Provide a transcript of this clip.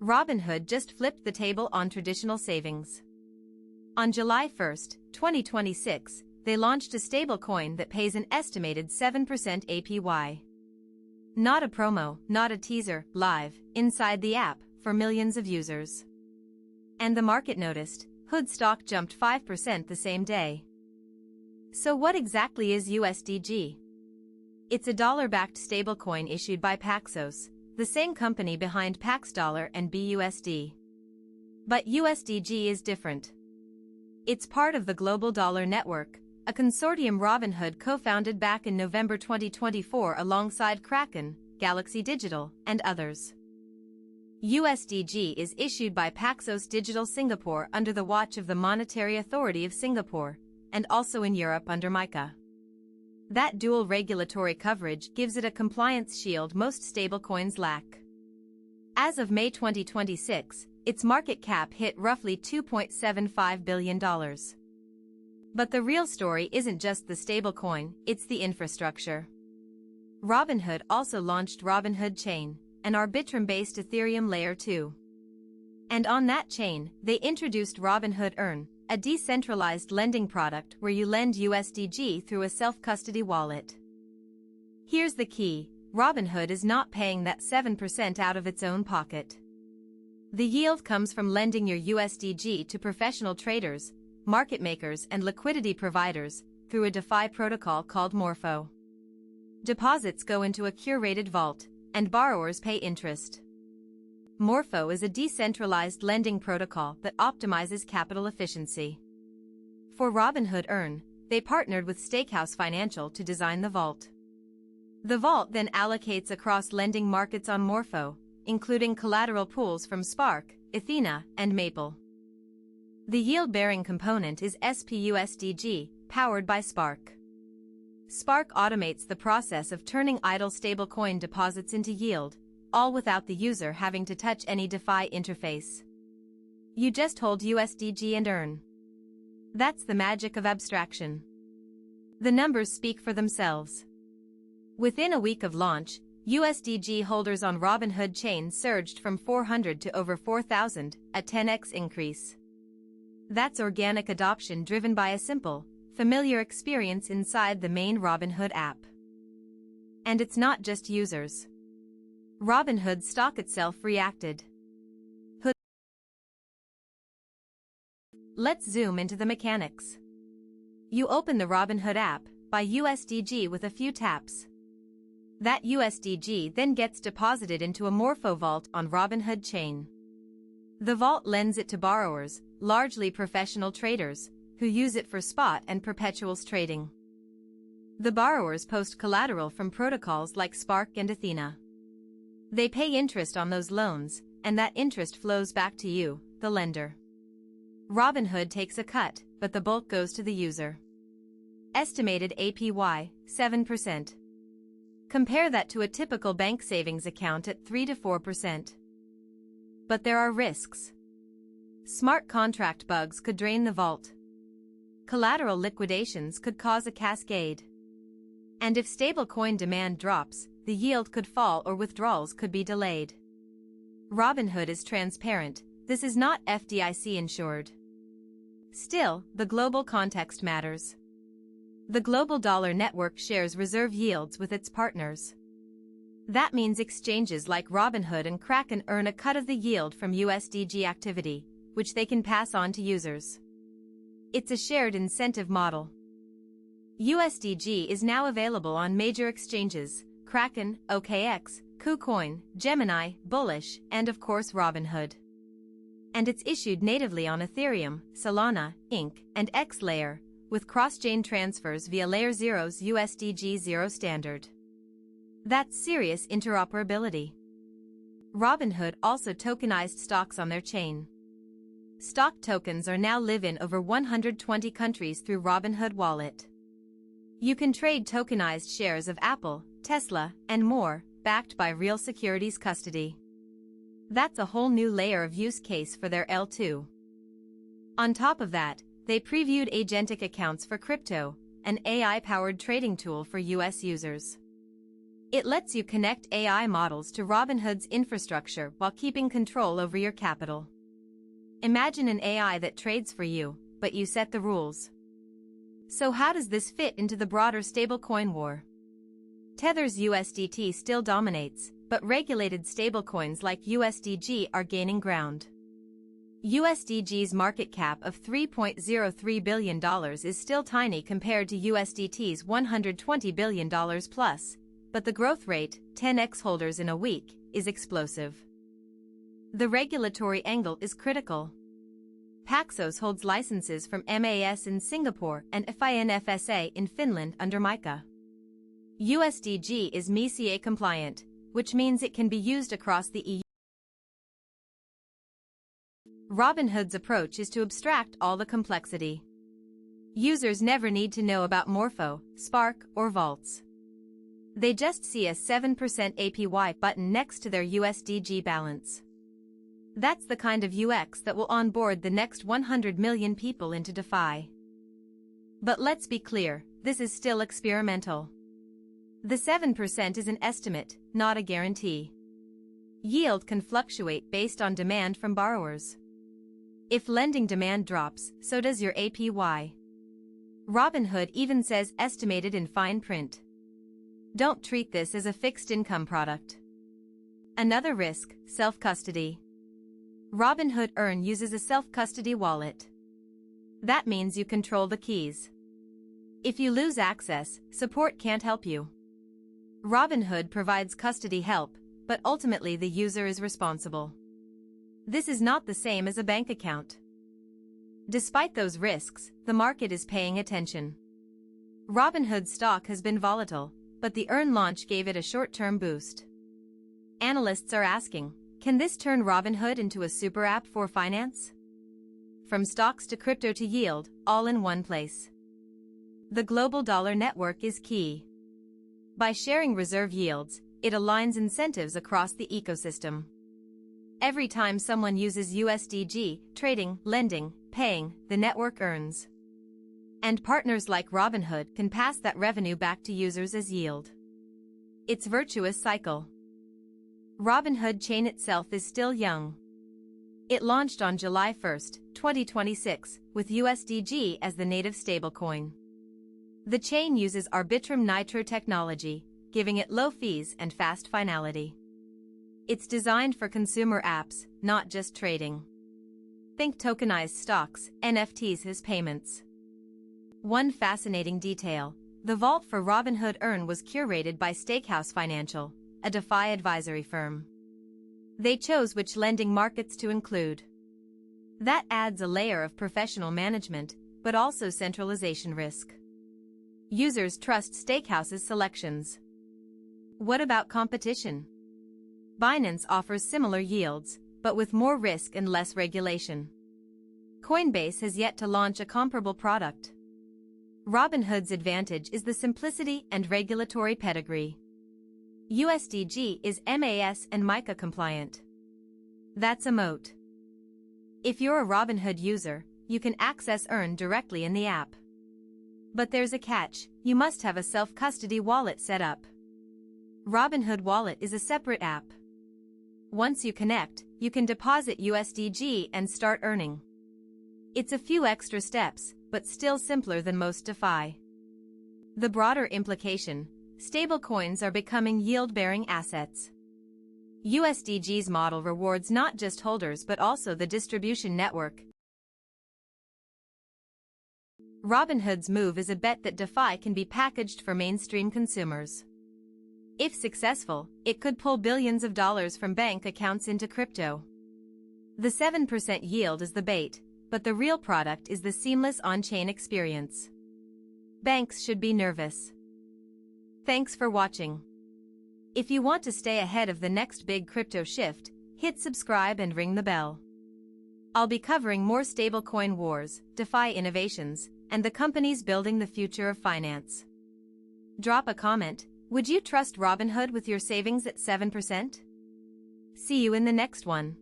Robinhood just flipped the table on traditional savings. On July 1, 2026, they launched a stablecoin that pays an estimated 7% APY. Not a promo, not a teaser, live, inside the app, for millions of users. And the market noticed, Hood stock jumped 5% the same day. So what exactly is USDG? It's a dollar-backed stablecoin issued by Paxos, the same company behind Paxos and BUSD. But USDG is different. It's part of the Global Dollar Network, a consortium Robinhood co-founded back in November 2024 alongside Kraken, Galaxy Digital, and others. USDG is issued by Paxos Digital Singapore under the watch of the Monetary Authority of Singapore, and also in Europe under MiCA. That dual regulatory coverage gives it a compliance shield most stablecoins lack. As of May 2026, its market cap hit roughly $2.75 billion. But the real story isn't just the stablecoin, it's the infrastructure. Robinhood also launched Robinhood Chain, an Arbitrum-based Ethereum Layer 2. And on that chain, they introduced Robinhood Earn, a decentralized lending product where you lend USDG through a self-custody wallet. Here's the key, Robinhood is not paying that 7% out of its own pocket. The yield comes from lending your USDG to professional traders, market makers and liquidity providers through a DeFi protocol called Morpho. Deposits go into a curated vault, and borrowers pay interest. Morpho is a decentralized lending protocol that optimizes capital efficiency. For Robinhood Earn, they partnered with Stakehouse Financial to design the vault. The vault then allocates across lending markets on Morpho, including collateral pools from Spark, Athena, and Maple. The yield-bearing component is SPUSDG, powered by Spark. Spark automates the process of turning idle stablecoin deposits into yield, all without the user having to touch any DeFi interface. You just hold USDG and earn. That's the magic of abstraction. The numbers speak for themselves. Within a week of launch, USDG holders on Robinhood Chain surged from 400 to over 4,000, a 10x increase. That's organic adoption driven by a simple, familiar experience inside the main Robinhood app. And it's not just users. Robinhood stock itself reacted. Let's zoom into the mechanics. You open the Robinhood app, buy USDG with a few taps. That USDG then gets deposited into a Morpho vault on Robinhood Chain. The vault lends it to borrowers, largely professional traders, who use it for spot and perpetuals trading. The borrowers post collateral from protocols like Spark and Athena. They pay interest on those loans, and that interest flows back to you, the lender. Robinhood takes a cut, but the bulk goes to the user. Estimated APY, 7%. Compare that to a typical bank savings account at 3 to 4%. But there are risks. Smart contract bugs could drain the vault. Collateral liquidations could cause a cascade. And if stablecoin demand drops, the yield could fall or withdrawals could be delayed. Robinhood is transparent, this is not FDIC insured. Still, the global context matters. The Global Dollar Network shares reserve yields with its partners. That means exchanges like Robinhood and Kraken earn a cut of the yield from USDG activity, which they can pass on to users. It's a shared incentive model. USDG is now available on major exchanges, Kraken, OKX, KuCoin, Gemini, Bullish, and of course Robinhood. And it's issued natively on Ethereum, Solana, Inc., and X Layer, with cross-chain transfers via Layer 0's USDG 0 standard. That's serious interoperability. Robinhood also tokenized stocks on their chain. Stock tokens are now live in over 120 countries through Robinhood Wallet. You can trade tokenized shares of Apple, Tesla, and more, backed by real securities custody. That's a whole new layer of use case for their L2. On top of that, they previewed agentic accounts for crypto, an AI-powered trading tool for US users. It lets you connect AI models to Robinhood's infrastructure while keeping control over your capital. Imagine an AI that trades for you, but you set the rules. So how does this fit into the broader stablecoin war? Tether's USDT still dominates, but regulated stablecoins like USDG are gaining ground. USDG's market cap of $3.03 billion is still tiny compared to USDT's $120 billion plus, but the growth rate, 10x holders in a week, is explosive. The regulatory angle is critical. Paxos holds licenses from MAS in Singapore and FINFSA in Finland under MiCA. USDG is MiCA compliant, which means it can be used across the EU. Robinhood's approach is to abstract all the complexity. Users never need to know about Morpho, Spark, or vaults. They just see a 7% APY button next to their USDG balance. That's the kind of UX that will onboard the next 100 million people into DeFi. But let's be clear, this is still experimental. The 7% is an estimate, not a guarantee. Yield can fluctuate based on demand from borrowers. If lending demand drops, so does your APY. Robinhood even says estimated in fine print. Don't treat this as a fixed income product. Another risk, self-custody. Robinhood Earn uses a self-custody wallet. That means you control the keys. If you lose access, support can't help you. Robinhood provides custody help, but ultimately the user is responsible. This is not the same as a bank account. Despite those risks, the market is paying attention. Robinhood's stock has been volatile, but the Earn launch gave it a short-term boost. Analysts are asking, can this turn Robinhood into a super app for finance? From stocks to crypto to yield, all in one place. The global dollar network is key. By sharing reserve yields, it aligns incentives across the ecosystem. Every time someone uses USDG, trading, lending, paying, the network earns. And partners like Robinhood can pass that revenue back to users as yield. It's a virtuous cycle. Robinhood Chain itself is still young. It launched on July 1, 2026, with USDG as the native stablecoin. The chain uses Arbitrum Nitro technology, giving it low fees and fast finality. It's designed for consumer apps, not just trading. Think tokenized stocks, NFTs as payments. One fascinating detail, the vault for Robinhood Earn was curated by Stakehouse Financial, a DeFi advisory firm. They chose which lending markets to include. That adds a layer of professional management, but also centralization risk. Users trust Stakehouse's selections. What about competition? Binance offers similar yields, but with more risk and less regulation. Coinbase has yet to launch a comparable product. Robinhood's advantage is the simplicity and regulatory pedigree. USDG is MAS and MiCA compliant. That's a moat. If you're a Robinhood user, you can access Earn directly in the app. But there's a catch, you must have a self-custody wallet set up. Robinhood Wallet is a separate app. Once you connect, you can deposit USDG and start earning. It's a few extra steps, but still simpler than most DeFi. The broader implication, stablecoins are becoming yield-bearing assets. USDG's model rewards not just holders but also the distribution network. Robinhood's move is a bet that DeFi can be packaged for mainstream consumers. If successful, it could pull billions of dollars from bank accounts into crypto. The 7% yield is the bait, but the real product is the seamless on-chain experience. Banks should be nervous. Thanks for watching. If you want to stay ahead of the next big crypto shift, hit subscribe and ring the bell. I'll be covering more stablecoin wars, DeFi innovations, and the companies building the future of finance. Drop a comment. Would you trust Robinhood with your savings at 7%? See you in the next one.